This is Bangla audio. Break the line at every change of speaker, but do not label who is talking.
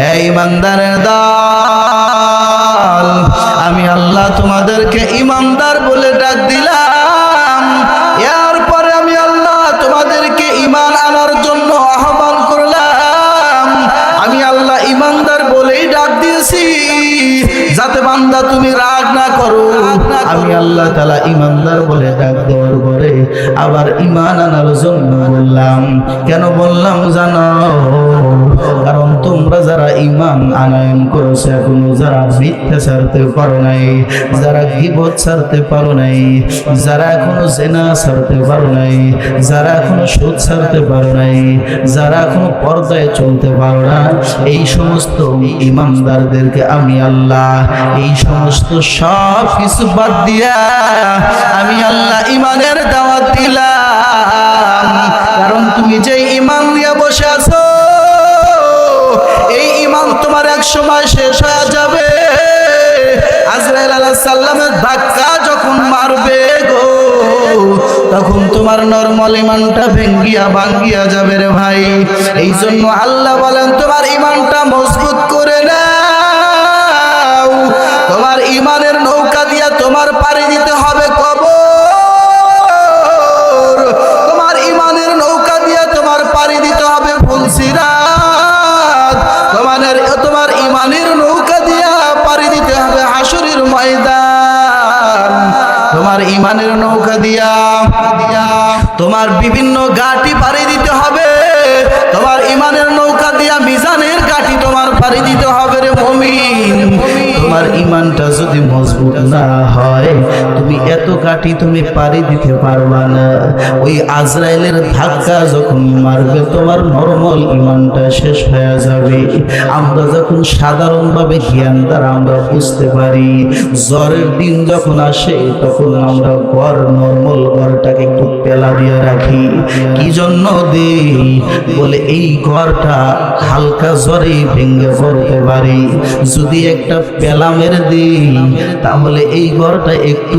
এই ইমানদারের দল, আমি আল্লাহ তোমাদেরকে ইমানদার বলে ডাক দিলাম। এরপরে আমি আল্লাহ তোমাদেরকে ঈমান আনার জন্য আহ্বান করলাম। আমি আল্লাহ ইমানদার বলেই ডাক দিয়েছি, যাতে বান্দা তুমি রাগ না করো। আমি আল্লাহ তাআলা ইমানদার বলে ডাক দেওয়ার পরে আবার ঈমান আনার জন্য বললাম। কেন বললাম জানো? কারণ তোমরা যারা ঈমান আনয়ন করেছো, এখনো যারা মিথ্যা ছাড়তে পারো নাই, যারা গীবত ছাড়তে পারো নাই, যারা এখনো জিনা ছাড়তে পারো নাই, যারা এখনো সুদ ছাড়তে পারো নাই, যারা এখনো পর্দায় চলতে পারো না, এই সমস্ত ঈমানদারদেরকে আমি আল্লাহ এই সমস্ত সব কিছু বাদ দিয়া আমি আল্লাহ ঈমানের দাওয়াত দিলাম। কারণ তুমি যে ঈমান নিয়ে বসে আছো, এই ঈমান তোমার এক সময় শেষ হয়ে যাবে। আজরাইল আলাইহিস সালামের ধাক্কা যখন মারবে গো, তখন তোমার নরমাল ঈমানটা ভাঙ্গিয়া যাবে রে ভাই। এই জন্য আল্লাহ বলেন তোমার ঈমানটা মজবুত করে নাও। তোমার ঈমানের নৌকা দিয়া তোমার পাড়ি দিতে হবে কবর, তোমার ঈমানের নৌকা দিয়া তোমার পাড়ি দিতে হবে ফুলসিরাত, তোমার ঈমানের নৌকা দিয়া পাড়ি দিতে হবে হাসরের ময়দান, তোমার ঈমানের নৌকা দিয়া তোমার বিভিন্ন ঘাটি পাড়ি দিতে হবে, তোমার ঈমানের নৌকা দিয়া মিজানের ঘাটি তোমার পাড়ি দিতে হবে রে মুমিন। তোমার ঈমানটা যদি মজবুত না হয়, তুমি এত ঘাটি তুমি পাড়ি দিতে পারবা না। ওই আজরাইলের ধাক্কা যখন মারবে, তোমার নরমাল ঈমানটা শেষ হয়ে যাবে। আমরা যখন সাধারণভাবে জ্ঞান দ্বারা আমরা বুঝতে পারি, জ্বরের দিন যখন আসে তখন আমরা নরমাল ঘরটাকে একটু পেলা দিয়ে রাখি। কি জন্য দেই? বলে এই ঘরটা হালকা জ্বরে ভেঙে পড়তে পারে। যদি একটা পেলা মেরে দিই, তাহলে এই ঘরটা একটু